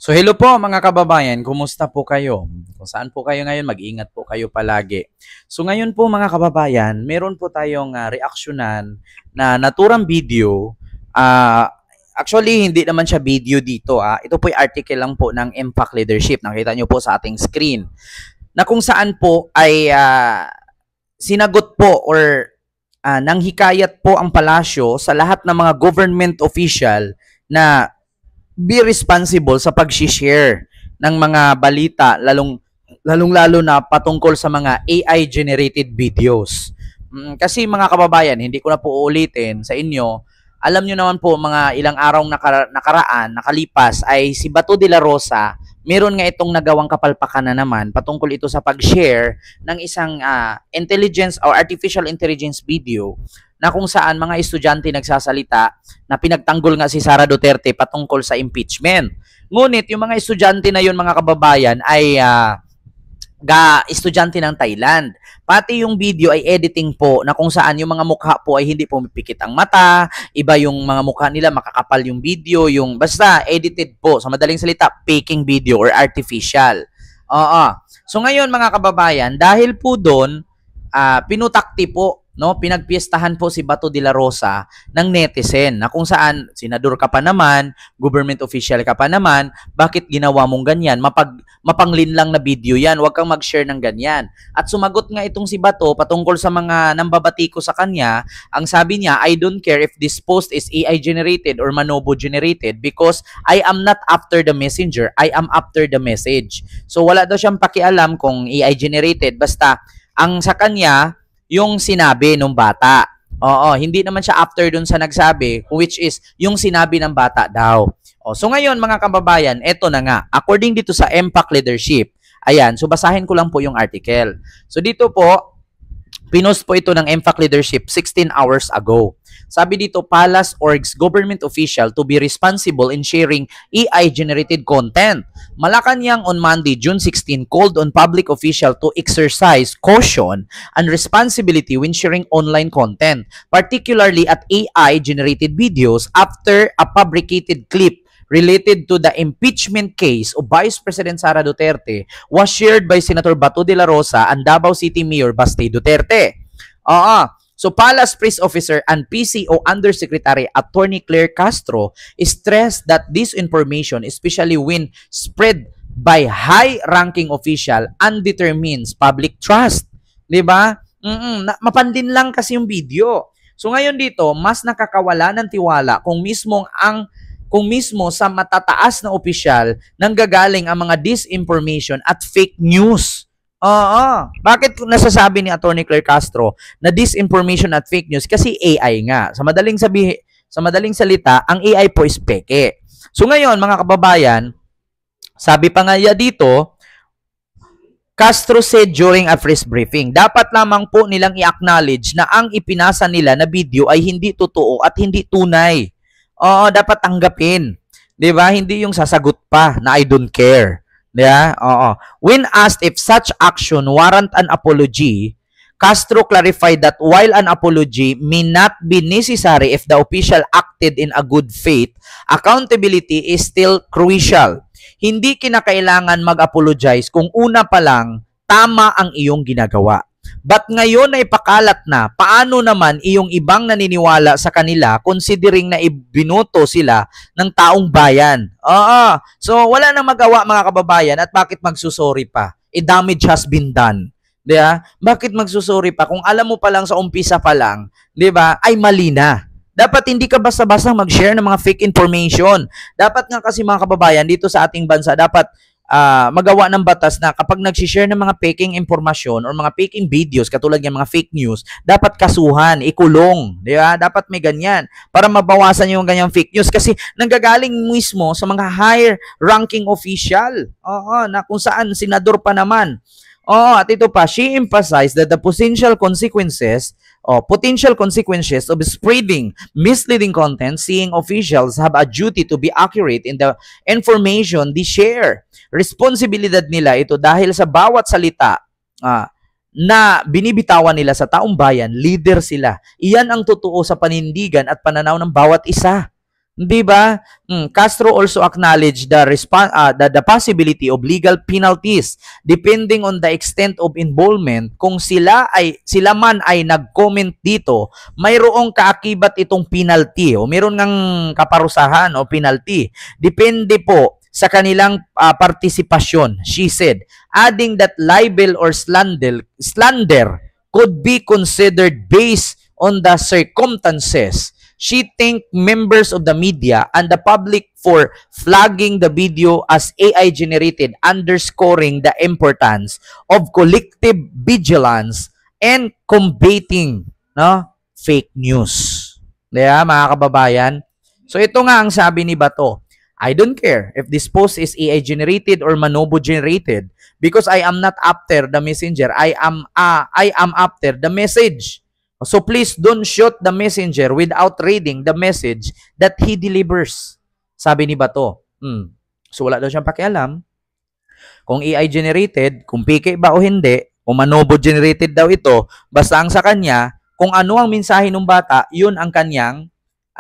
So hello po mga kababayan, kumusta po kayo? Kung saan po kayo ngayon, mag-ingat po kayo palagi. So ngayon po mga kababayan, meron po tayong reaksyonan na naturang video. Actually, hindi naman siya video dito. Ito po yung article lang po ng Impact Leadership. Nakita nyo po sa ating screen. Na kung saan po ay sinagot po or nanghikayat po ang palasyo sa lahat ng mga government official na be responsible sa pag-share ng mga balita lalong-lalo na patungkol sa mga AI generated videos. Kasi mga kababayan, hindi ko na po uulitin sa inyo. Alam nyo naman po mga ilang araw nakalipas ay si Bato de la Rosa, meron nga itong nagawang kapalpakan na naman patungkol ito sa pag-share ng isang intelligence or artificial intelligence video na kung saan mga estudyante nagsasalita na pinagtanggol nga si Sara Duterte patungkol sa impeachment. Ngunit yung mga estudyante na yun mga kababayan ay estudyante ng Thailand. Pati yung video ay editing po na kung saan yung mga mukha po ay hindi pumipikit ang mata, iba yung mga mukha nila, makakapal yung video, yung basta edited po. Sa madaling salita, faking video or artificial. Oo. So ngayon mga kababayan, dahil po doon, pinutakti po, no, pinagpiestahan po si Bato de la Rosa ng netizen na kung saan senador ka pa naman, government official ka pa naman, bakit ginawa mong ganyan? Mapanglinlang na video yan, huwag kang mag-share ng ganyan. At sumagot nga itong si Bato patungkol sa mga nambabati ko sa kanya, ang sabi niya, I don't care if this post is AI generated or Manobo generated because I am not after the messenger, I am after the message. So wala daw siyang pakialam kung AI generated, basta ang sa kanya, yung sinabi ng bata. Oo, hindi naman siya after dun sa nagsabi, which is yung sinabi ng bata daw. So ngayon mga kababayan, eto na nga. According dito sa Impact Leadership, ayan, so basahin ko lang po yung article. So dito po, pinost po ito ng Impact Leadership 16 hours ago. Sabi dito, Palace urges government official to be responsible in sharing AI-generated content. Malacanang on Monday, June 16, called on public official to exercise caution and responsibility when sharing online content, particularly at AI-generated videos after a fabricated clip related to the impeachment case of Vice President Sara Duterte was shared by Senator Bato de la Rosa and Davao City Mayor Baste Duterte. So Palace Press Officer and PCO Undersecretary Attorney Claire Castro stressed that this information, especially when spread by high-ranking official, undermines public trust. Diba? Mapandin lang kasi yung video. So ngayon dito, mas nakakawala ng tiwala kung mismo sa matataas na opisyal nanggagaling ang mga disinformation at fake news. Bakit nasasabi ni Attorney Claire Castro na disinformation at fake news? Kasi AI nga. Sa madaling salita, ang AI po is peke. So ngayon, mga kababayan, sabi pa nga dito, Castro said during a press briefing, dapat lamang po nilang i-acknowledge na ang ipinasa nila na video ay hindi totoo at hindi tunay. Dapat tanggapin. 'Di ba? Hindi yung sasagot pa na I don't care. Yeah? When asked if such action warrant an apology, Castro clarified that while an apology may not be necessary if the official acted in a good faith, accountability is still crucial. Hindi kinakailangan mag-apologize kung una pa lang tama ang iyong ginagawa. But ngayon na ipakalat na, paano naman iyong ibang naniniwala sa kanila considering na ibinoto sila ng taong bayan? So wala nang magawa mga kababayan at bakit magsusori pa? Damage has been done. Diba? Bakit magsusori pa? Kung alam mo pa lang sa umpisa pa lang, diba, ay mali na. Dapat hindi ka basta-basta mag-share ng mga fake information. Dapat nga kasi mga kababayan, dito sa ating bansa, dapat magawa ng batas na kapag nag-share ng mga faking impormasyon or mga faking videos, katulad ng mga fake news, dapat kasuhan, ikulong. Di ba? Dapat may ganyan para mabawasan yung ganyang fake news kasi nanggagaling mismo sa mga higher-ranking official. Na kung saan senador pa naman. At ito pa, she emphasized that the potential consequences of spreading misleading content, seeing officials have a duty to be accurate in the information they share. Responsibilidad nila ito dahil sa bawat salita na binibitawan nila sa taong bayan, leader sila. Iyan ang totoo sa panindigan at pananaw ng bawat isa. Di ba? Castro also acknowledged the possibility of legal penalties depending on the extent of involvement. Kung sila man ay nag-comment dito, mayroong kaakibat itong penalty o mayroon ngang kaparusahan o penalty. Depende po sa kanilang partisipasyon, she said, adding that libel or slander could be considered based on the circumstances. She thanked members of the media and the public for flagging the video as AI generated, underscoring the importance of collective vigilance and combating fake news. Diba, mga kababayan? So ito nga ang sabi ni Bato. I don't care if this post is AI generated or Manobo generated because I am not after the messenger. I am after the message. So please don't shoot the messenger without reading the message that he delivers. Sabi ni Bato. So wala daw siyang pakialam kung AI generated, kung PK ba o hindi, kung Manobo generated daw ito, basta ang sa kanya, kung ano ang mensahe ng bata, yun ang kanyang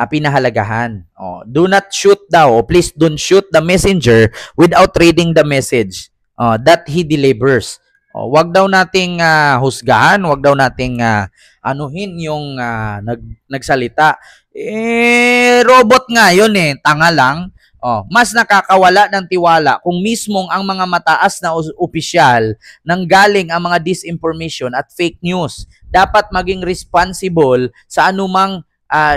pinahalagahan. Do not shoot daw, please don't shoot the messenger without reading the message that he delivers. Wag daw nating husgahan, wag daw nating anuhin yung nagsalita. Robot nga yun tanga lang. Mas nakakawala ng tiwala kung mismong ang mga mataas na opisyal nang galing ang mga disinformation at fake news. Dapat maging responsible sa anumang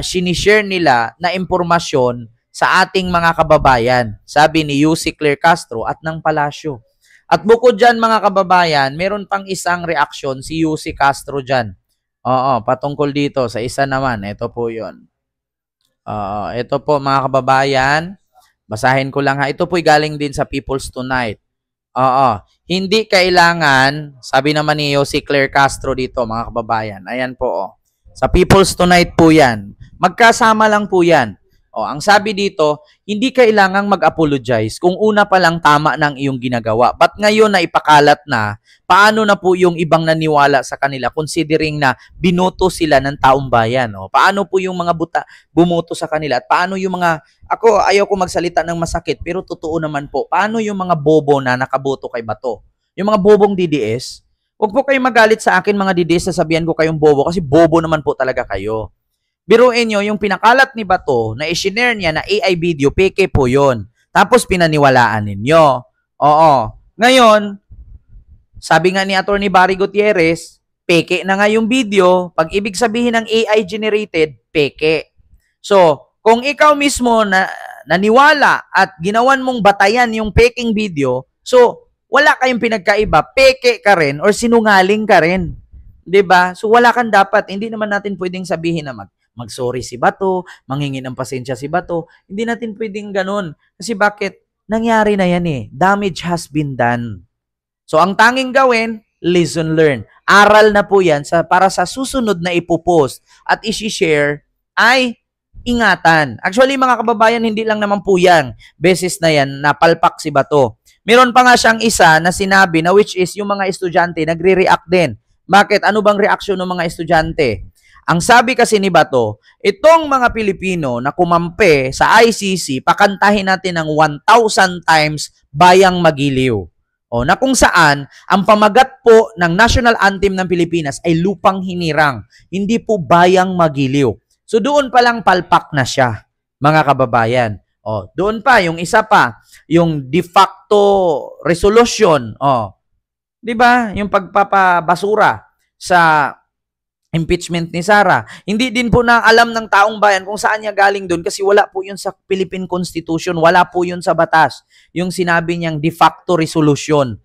sinishare nila na impormasyon sa ating mga kababayan. Sabi ni Yussi Claire Castro at ng Palasyo. At bukod dyan mga kababayan, meron pang isang reaksyon si Yussi Castro dyan. Patungkol dito sa isa naman. Ito po yun. Ito po mga kababayan. Basahin ko lang ha. Ito po'y galing din sa People's Tonight. Hindi kailangan, sabi naman ni Yussi Claire Castro dito mga kababayan. Ayan po. Sa People's Tonight po yan. Magkasama lang po yan. Ang sabi dito, hindi kailangang mag-apologize kung una pa lang tama ng iyong ginagawa. But ngayon na ipakalat na, paano na po yung ibang naniwala sa kanila considering na binoto sila ng taong bayan? Paano po yung mga bumoto sa kanila? At paano yung mga, ako ayaw ko magsalita ng masakit, pero totoo naman po, paano yung mga bobo na nakaboto kay Bato? Yung mga bobong DDS, huwag po kayong magalit sa akin mga DDS, sasabihan ko kayong bobo kasi bobo naman po talaga kayo. Biruin nyo, yung pinakalat ni Bato na i-share niya na AI video, peke po yun. Tapos pinaniwalaan ninyo. Ngayon, sabi nga ni Atty. Barry Gutierrez, peke na nga yung video. Pag ibig sabihin ng AI generated, peke. So, kung ikaw mismo naniwala at ginawan mong batayan yung peking video, so, wala kayong pinagkaiba, peke ka rin or sinungaling ka rin. 'Di ba? So wala kang dapat, hindi naman natin pwedeng sabihin na mag-sorry si Bato, manghingi ng pasensya si Bato. Hindi natin pwedeng ganun. Kasi bakit? Nangyari na yan Damage has been done. So ang tanging gawin, lesson learned. Aral na po yan para sa susunod na ipopost at isi-share ay ingatan. Actually mga kababayan, hindi lang naman po yan. Beses na yan, napalpak si Bato. Meron pa nga siyang isa na sinabi na which is yung mga estudyante nagre-react din. Bakit? Ano bang reaksyon ng mga estudyante? Ang sabi kasi ni Bato, itong mga Pilipino na kumampi sa ICC, pakantahin natin ng 1,000 times Bayang Magiliw. Na kung saan, ang pamagat po ng National Anthem ng Pilipinas ay Lupang Hinirang, hindi po Bayang Magiliw. So doon pa lang palpak na siya, mga kababayan. Doon pa, yung isa pa, yung de facto resolution. 'Di ba? Yung pagpapabasura sa impeachment ni Sara. Hindi din po na alam ng taong bayan kung saan niya galing doon kasi wala po yun sa Philippine Constitution, wala po yun sa batas. Yung sinabi niyang de facto resolution.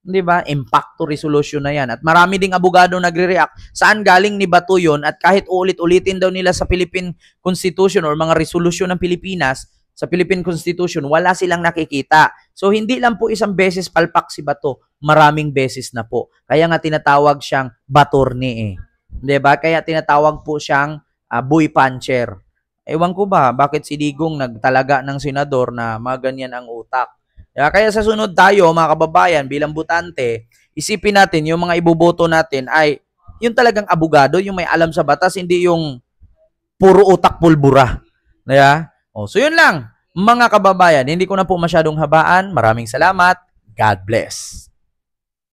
'Di ba? Impacto resolution na yan. At marami ding abogado nagre-react. Saan galing ni Bato yun? At kahit ulit-ulitin daw nila sa Philippine Constitution or mga resolusyon ng Pilipinas, sa Philippine Constitution, wala silang nakikita. So, hindi lang po isang beses palpak si Bato, maraming beses na po. Kaya nga tinatawag siyang Batorni 'Di ba? Kaya tinatawag po siyang boy puncher. Ewan ko ba, bakit si Digong nagtalaga ng senador na maganyan ang utak? Kaya sa sunod tayo, mga kababayan, bilang butante, isipin natin yung mga iboboto natin ay yung talagang abogado, yung may alam sa batas, hindi yung puro utak pulbura. Yeah? Oh, so yun lang, mga kababayan. Hindi ko na po masyadong habaan. Maraming salamat. God bless.